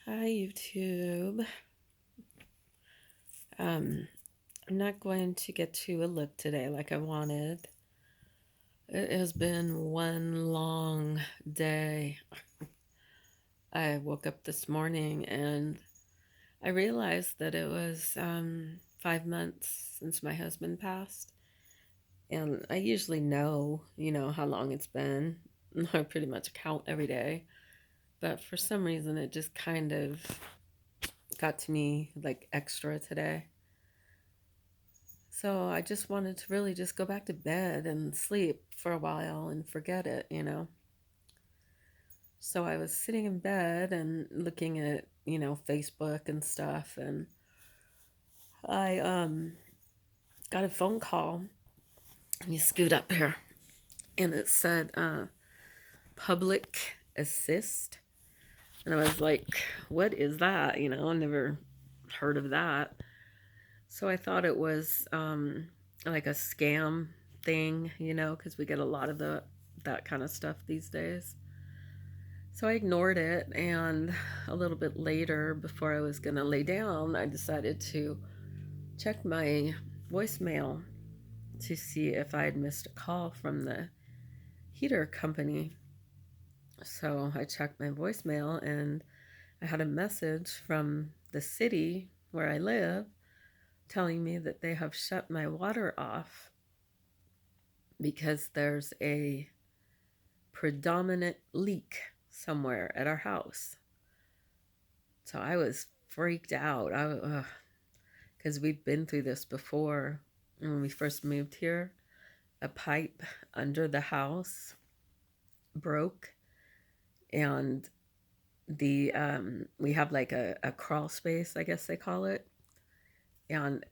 Hi, YouTube. Um, I'm not going to get to a look today like I wanted. It has been one long day. I woke up this morning and I realized that it was 5 months since my husband passed. And I usually know, how long it's been. I pretty much count every day. But for some reason, it just kind of got to me like extra today. So I just wanted to really just go back to bed and sleep for a while and forget it. So I was sitting in bed and looking at, Facebook and stuff, and I got a phone call. Let me scoot up here. And it said public assist. And I was like, what is that? I never heard of that. So I thought it was like a scam thing, because we get a lot of that kind of stuff these days. So I ignored it, and a little bit later, before I was gonna lay down, I decided to check my voicemail to see if I had missed a call from the heater company. So I checked my voicemail, and I had a message from the city where I live telling me that they have shut my water off because there's a predominant leak somewhere at our house. So I was freaked out. Because we've been through this before. When we first moved here, a pipe under the house broke, and the we have like a crawl space, I guess they call it, and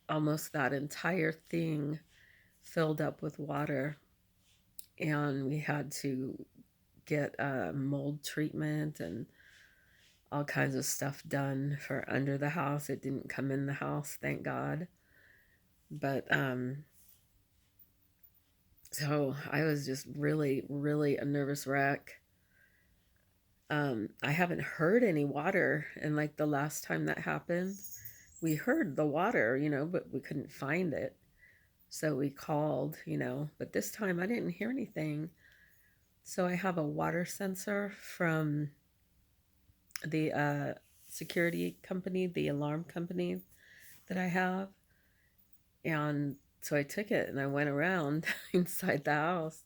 almost that entire thing filled up with water, and we had to get mold treatment and all kinds of stuff done for under the house. It didn't come in the house, thank God. But so I was just really, really a nervous wreck. I haven't heard any water, and like the last time that happened, we heard the water, but we couldn't find it. So we called, but this time I didn't hear anything. So I have a water sensor from the security company, the alarm company that I have. And so I took it and I went around inside the house,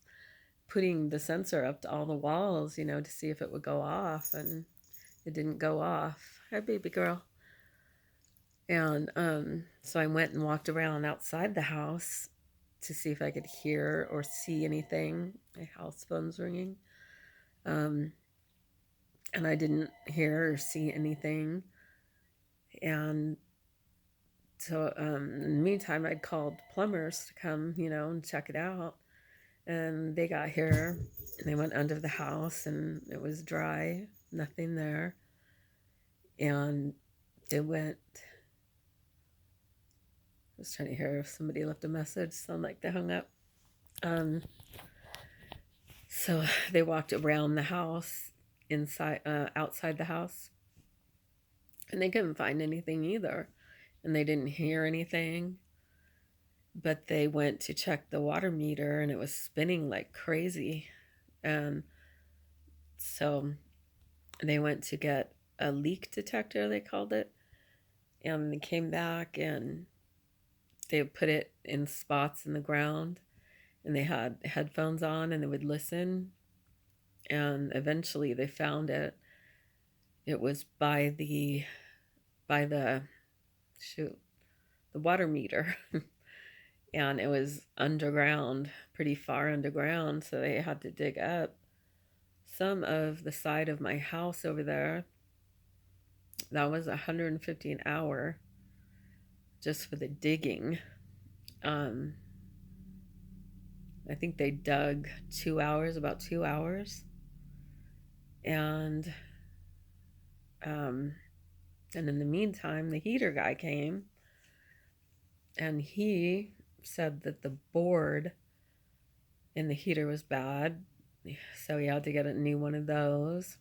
putting the sensor up to all the walls, to see if it would go off. And it didn't go off. Hi, baby girl. And so I went and walked around outside the house to see if I could hear or see anything. My house phone's ringing. Um, and I didn't hear or see anything. And so in the meantime, I'd called plumbers to come, and check it out. And they got here and they went under the house and it was dry, nothing there. And they went, I was trying to hear if somebody left a message, sound like they hung up. Um, so they walked around the house, outside the house, and they couldn't find anything either. And they didn't hear anything, but they went to check the water meter and it was spinning like crazy. And so they went to get a leak detector, they called it, and they came back and they put it in spots in the ground, and they had headphones on and they would listen, and eventually they found it. It was by the shoot, the water meter. And it was underground, pretty far underground, so they had to dig up some of the side of my house over there. That was 150 an hour just for the digging. um I think they dug 2 hours, about 2 hours. And um and in the meantime, the heater guy came, and he said that the board in the heater was bad, so he had to get a new one of those.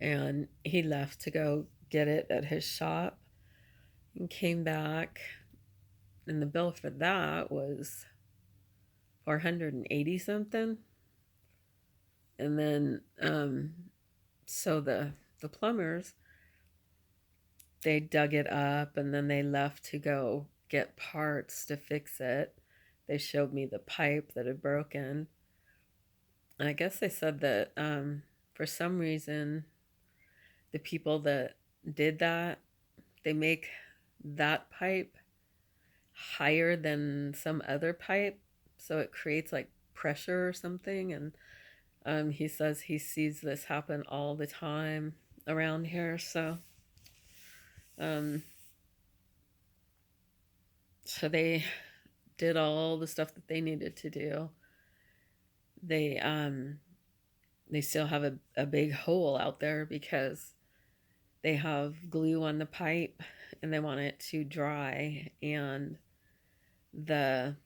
and he left to go get it at his shop and came back, and the bill for that was 480 something. And then so the plumbers, they dug it up and then they left to go get parts to fix it. They showed me the pipe that had broken. And I guess they said that for some reason, the people that did that, they make that pipe higher than some other pipe. So it creates like pressure or something. And he says he sees this happen all the time around here. Um, so they did all the stuff that they needed to do. They they still have a big hole out there because they have glue on the pipe and they want it to dry, and the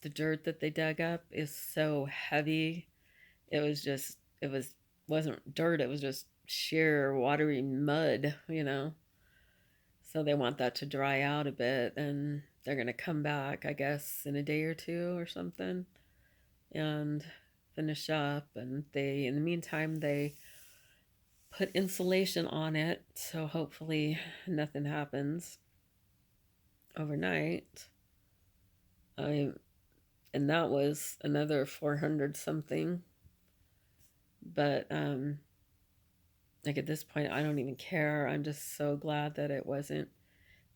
the dirt that they dug up is so heavy. It wasn't dirt, it was just sheer watery mud, you know. So they want that to dry out a bit, and they're going to come back, I guess, in a day or two or something and finish up. And they, in the meantime, they put insulation on it, so hopefully nothing happens overnight. I and that was another 400 something. But like at this point I don't even care. I'm just so glad that it wasn't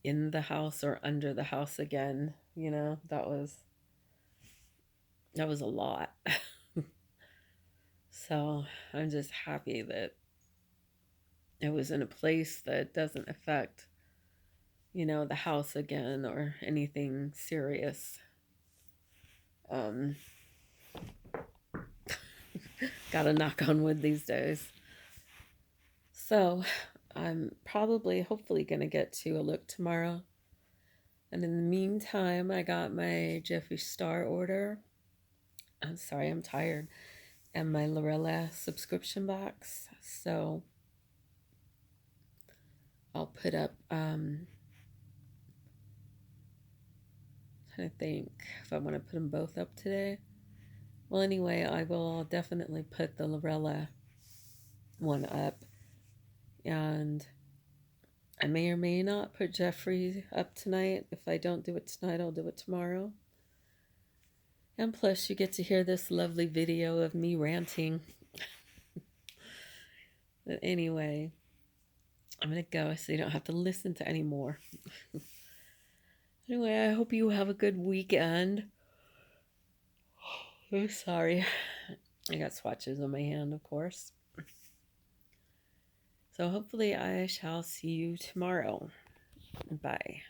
in the house or under the house again. You know, that was a lot. So I'm just happy that it was in a place that doesn't affect, you know, the house again or anything serious. Um, Gotta knock on wood these days. So I'm probably, hopefully, gonna get to a look tomorrow. And in the meantime, I got my Jeffree Star order. I'm sorry, I'm tired. And my Lorella subscription box. So I'll put up, trying to think if I want to put them both up today. Well, anyway, I will definitely put the Lorella one up. And I may or may not put Jeffree up tonight. If I don't do it tonight, I'll do it tomorrow. And plus, you get to hear this lovely video of me ranting. But anyway, I'm going to go so you don't have to listen to any more. Anyway, I hope you have a good weekend. Oh, sorry. I got swatches on my hand, of course. So hopefully I shall see you tomorrow. Bye.